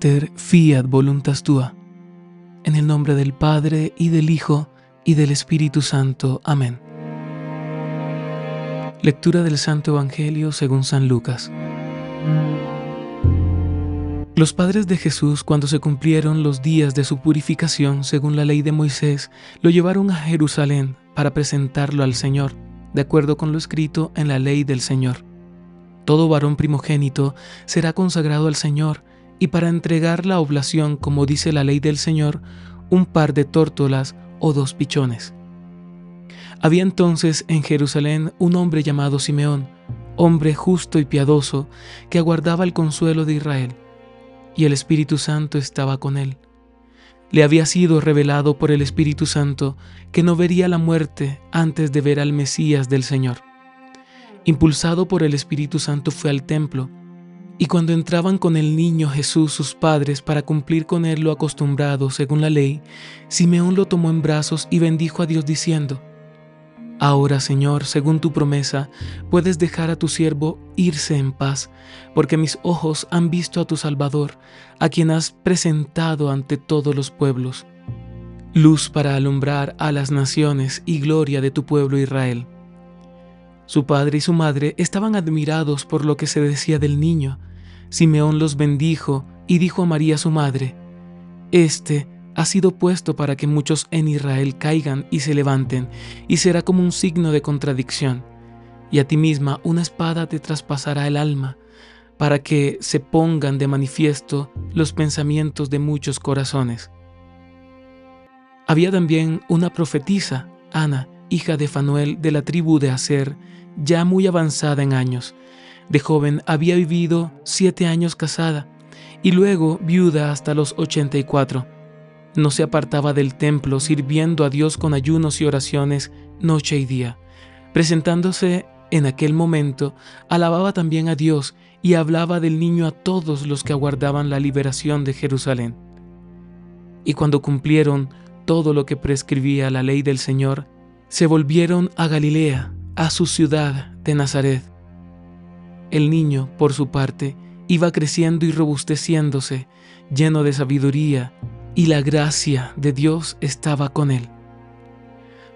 Mater, fiat voluntas tua. En el nombre del Padre, y del Hijo, y del Espíritu Santo. Amén. Lectura del Santo Evangelio según San Lucas. Los padres de Jesús, cuando se cumplieron los días de su purificación según la ley de Moisés, lo llevaron a Jerusalén para presentarlo al Señor, de acuerdo con lo escrito en la ley del Señor. Todo varón primogénito será consagrado al Señor, y para entregar la oblación, como dice la ley del Señor, un par de tórtolas o 2 pichones. Había entonces en Jerusalén un hombre llamado Simeón, hombre justo y piadoso, que aguardaba el consuelo de Israel, y el Espíritu Santo estaba con él. Le había sido revelado por el Espíritu Santo que no vería la muerte antes de ver al Mesías del Señor. Impulsado por el Espíritu Santo fue al templo, y cuando entraban con el niño Jesús sus padres para cumplir con él lo acostumbrado según la ley, Simeón lo tomó en brazos y bendijo a Dios diciendo: Ahora, Señor, según tu promesa, puedes dejar a tu siervo irse en paz, porque mis ojos han visto a tu Salvador, a quien has presentado ante todos los pueblos, luz para alumbrar a las naciones y gloria de tu pueblo Israel. Su padre y su madre estaban admirados por lo que se decía del niño. Simeón los bendijo y dijo a María su madre: Este ha sido puesto para que muchos en Israel caigan y se levanten, y será como un signo de contradicción. Y a ti misma una espada te traspasará el alma, para que se pongan de manifiesto los pensamientos de muchos corazones. Había también una profetisa, Ana, hija de Fanuel, de la tribu de Aser, ya muy avanzada en años. De joven había vivido 7 años casada, y luego viuda hasta los 84. No se apartaba del templo, sirviendo a Dios con ayunos y oraciones noche y día. Presentándose en aquel momento, alababa también a Dios y hablaba del niño a todos los que aguardaban la liberación de Jerusalén. Y cuando cumplieron todo lo que prescribía la ley del Señor, se volvieron a Galilea, a su ciudad de Nazaret. El niño, por su parte, iba creciendo y robusteciéndose, lleno de sabiduría, y la gracia de Dios estaba con él.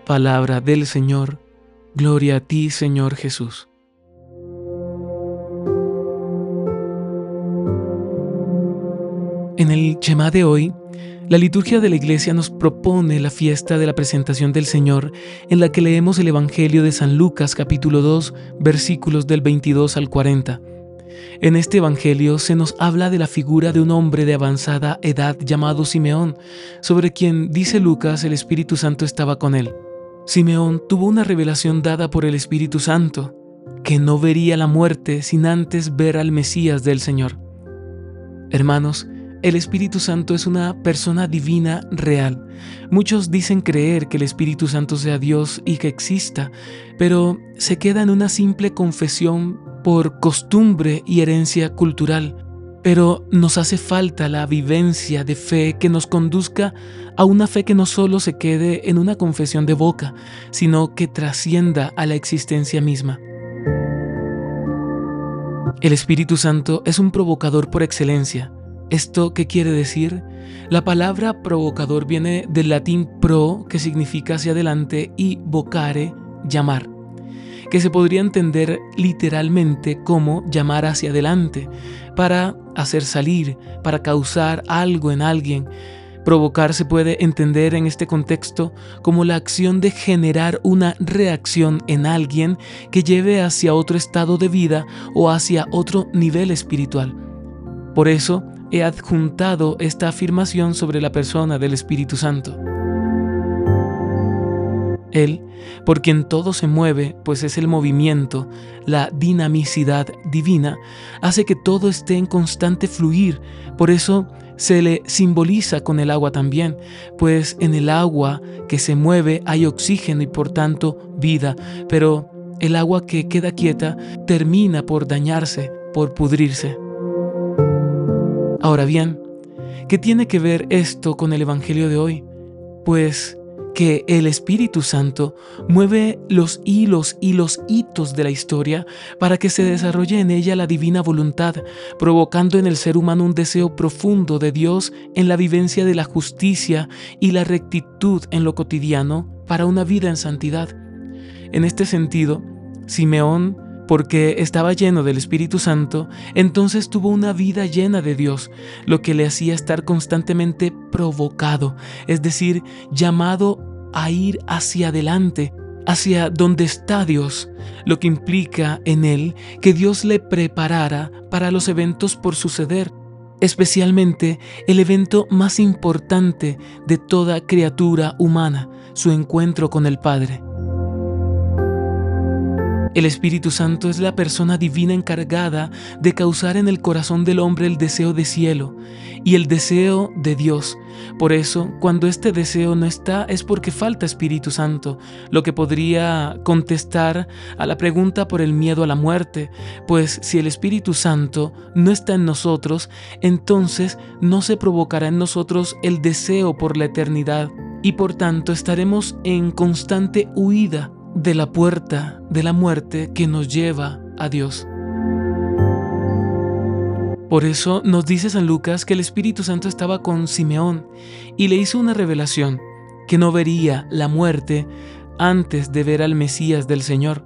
Palabra del Señor. Gloria a ti, Señor Jesús. En el Shema de hoy, la liturgia de la Iglesia nos propone la fiesta de la presentación del Señor, en la que leemos el Evangelio de San Lucas, capítulo 2, versículos del 22 al 40. En este Evangelio se nos habla de la figura de un hombre de avanzada edad llamado Simeón, sobre quien, dice Lucas, el Espíritu Santo estaba con él. Simeón tuvo una revelación dada por el Espíritu Santo, que no vería la muerte sin antes ver al Mesías del Señor. Hermanos, el Espíritu Santo es una persona divina real. Muchos dicen creer que el Espíritu Santo sea Dios y que exista, pero se queda en una simple confesión por costumbre y herencia cultural. Pero nos hace falta la vivencia de fe que nos conduzca a una fe que no solo se quede en una confesión de boca, sino que trascienda a la existencia misma. El Espíritu Santo es un provocador por excelencia. ¿Esto qué quiere decir? La palabra provocador viene del latín pro, que significa hacia adelante, y vocare, llamar, que se podría entender literalmente como llamar hacia adelante, para hacer salir, para causar algo en alguien. Provocar se puede entender en este contexto como la acción de generar una reacción en alguien que lleve hacia otro estado de vida o hacia otro nivel espiritual. Por eso, he adjuntado esta afirmación sobre la persona del Espíritu Santo. Él, por quien todo se mueve, pues es el movimiento, la dinamicidad divina, hace que todo esté en constante fluir. Por eso se le simboliza con el agua también, pues en el agua que se mueve hay oxígeno y por tanto vida, pero el agua que queda quieta termina por dañarse, por pudrirse. Ahora bien, ¿qué tiene que ver esto con el Evangelio de hoy? Pues que el Espíritu Santo mueve los hilos y los hitos de la historia para que se desarrolle en ella la divina voluntad, provocando en el ser humano un deseo profundo de Dios en la vivencia de la justicia y la rectitud en lo cotidiano para una vida en santidad. En este sentido, Simeón, porque estaba lleno del Espíritu Santo, entonces tuvo una vida llena de Dios, lo que le hacía estar constantemente provocado, es decir, llamado a ir hacia adelante, hacia donde está Dios, lo que implica en él que Dios le preparara para los eventos por suceder, especialmente el evento más importante de toda criatura humana, su encuentro con el Padre. El Espíritu Santo es la persona divina encargada de causar en el corazón del hombre el deseo de cielo y el deseo de Dios. Por eso, cuando este deseo no está, es porque falta Espíritu Santo, lo que podría contestar a la pregunta por el miedo a la muerte, pues si el Espíritu Santo no está en nosotros, entonces no se provocará en nosotros el deseo por la eternidad y por tanto estaremos en constante huida de la puerta de la muerte que nos lleva a Dios. Por eso nos dice San Lucas que el Espíritu Santo estaba con Simeón y le hizo una revelación, que no vería la muerte antes de ver al Mesías del Señor.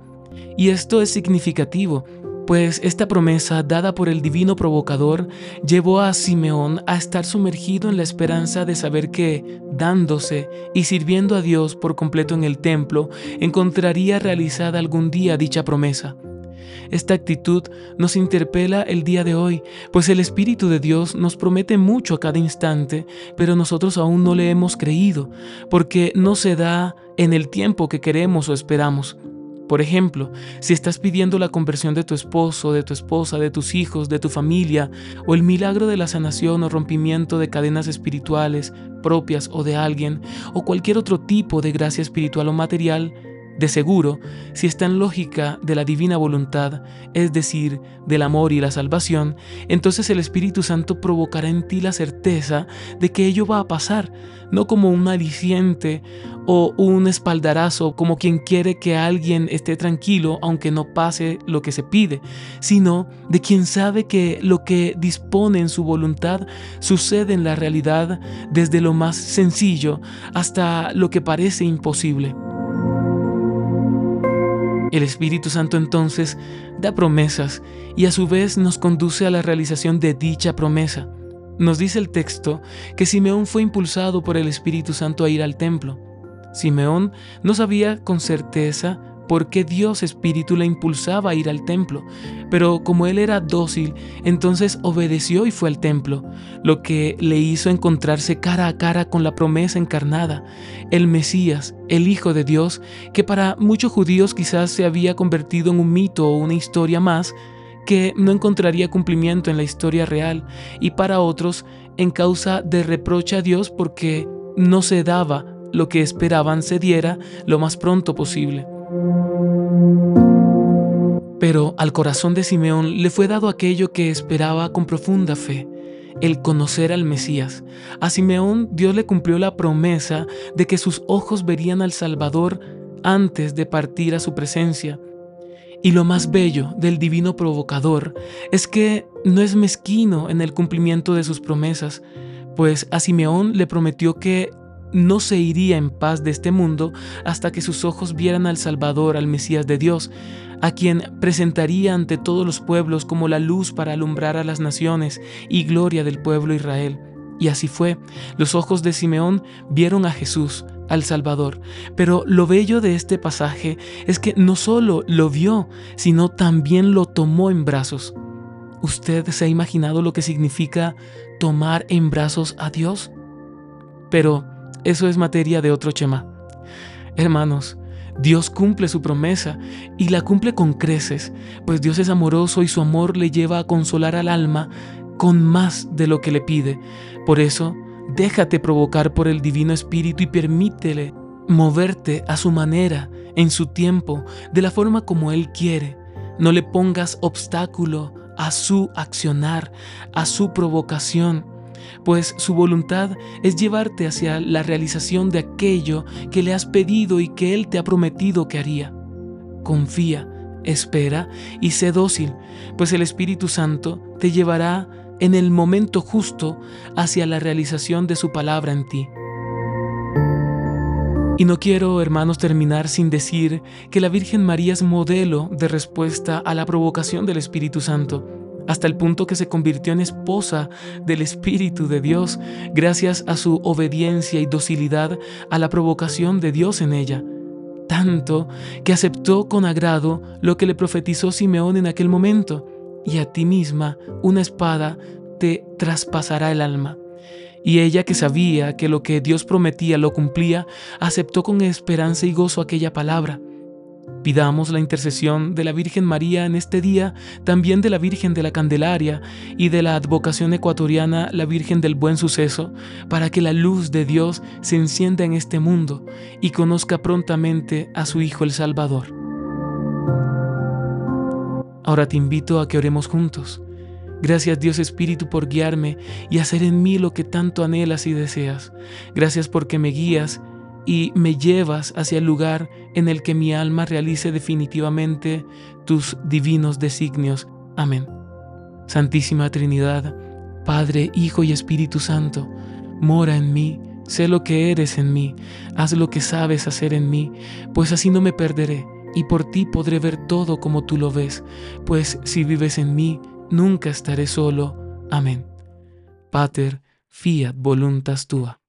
Y esto es significativo, pues esta promesa dada por el divino provocador llevó a Simeón a estar sumergido en la esperanza de saber que, dándose y sirviendo a Dios por completo en el templo, encontraría realizada algún día dicha promesa. Esta actitud nos interpela el día de hoy, pues el Espíritu de Dios nos promete mucho a cada instante, pero nosotros aún no le hemos creído, porque no se da en el tiempo que queremos o esperamos. Por ejemplo, si estás pidiendo la conversión de tu esposo, de tu esposa, de tus hijos, de tu familia, o el milagro de la sanación o rompimiento de cadenas espirituales propias o de alguien, o cualquier otro tipo de gracia espiritual o material, de seguro, si está en lógica de la divina voluntad, es decir, del amor y la salvación, entonces el Espíritu Santo provocará en ti la certeza de que ello va a pasar, no como un aliciente o un espaldarazo, como quien quiere que alguien esté tranquilo aunque no pase lo que se pide, sino de quien sabe que lo que dispone en su voluntad sucede en la realidad desde lo más sencillo hasta lo que parece imposible. El Espíritu Santo entonces da promesas y a su vez nos conduce a la realización de dicha promesa. Nos dice el texto que Simeón fue impulsado por el Espíritu Santo a ir al templo. Simeón no sabía con certeza por qué Dios Espíritu le impulsaba a ir al templo, pero como él era dócil, entonces obedeció y fue al templo, lo que le hizo encontrarse cara a cara con la promesa encarnada, el Mesías, el Hijo de Dios, que para muchos judíos quizás se había convertido en un mito o una historia más, que no encontraría cumplimiento en la historia real, y para otros en causa de reproche a Dios porque no se daba lo que esperaban se diera lo más pronto posible. Pero al corazón de Simeón le fue dado aquello que esperaba con profunda fe, el conocer al Mesías. A Simeón Dios le cumplió la promesa de que sus ojos verían al Salvador antes de partir a su presencia. Y lo más bello del divino provocador es que no es mezquino en el cumplimiento de sus promesas, pues a Simeón le prometió que no se iría en paz de este mundo hasta que sus ojos vieran al Salvador, al Mesías de Dios, a quien presentaría ante todos los pueblos como la luz para alumbrar a las naciones y gloria del pueblo Israel. Y así fue, los ojos de Simeón vieron a Jesús, al Salvador. Pero lo bello de este pasaje es que no solo lo vio, sino también lo tomó en brazos. ¿Usted se ha imaginado lo que significa tomar en brazos a Dios? Pero eso es materia de otro tema. Hermanos, Dios cumple su promesa y la cumple con creces, pues Dios es amoroso y su amor le lleva a consolar al alma con más de lo que le pide. Por eso, déjate provocar por el Divino Espíritu y permítele moverte a su manera, en su tiempo, de la forma como Él quiere. No le pongas obstáculo a su accionar, a su provocación. pues su voluntad es llevarte hacia la realización de aquello que le has pedido y que Él te ha prometido que haría. Confía, espera y sé dócil, pues el Espíritu Santo te llevará en el momento justo hacia la realización de su palabra en ti. Y no quiero, hermanos, terminar sin decir que la Virgen María es modelo de respuesta a la provocación del Espíritu Santo, hasta el punto que se convirtió en esposa del Espíritu de Dios gracias a su obediencia y docilidad a la provocación de Dios en ella. Tanto que aceptó con agrado lo que le profetizó Simeón en aquel momento: y a ti misma una espada te traspasará el alma. Y ella, que sabía que lo que Dios prometía lo cumplía, aceptó con esperanza y gozo aquella palabra. Pidamos la intercesión de la Virgen María en este día, también de la Virgen de la Candelaria y de la advocación ecuatoriana, la Virgen del Buen Suceso, para que la luz de Dios se encienda en este mundo y conozca prontamente a su Hijo el Salvador. Ahora te invito a que oremos juntos. Gracias, Dios Espíritu, por guiarme y hacer en mí lo que tanto anhelas y deseas. Gracias porque me guías y me llevas hacia el lugar en el que mi alma realice definitivamente tus divinos designios. Amén. Santísima Trinidad, Padre, Hijo y Espíritu Santo, mora en mí, sé lo que eres en mí, haz lo que sabes hacer en mí, pues así no me perderé y por ti podré ver todo como tú lo ves, pues si vives en mí, nunca estaré solo. Amén. Pater, fiat voluntas tua.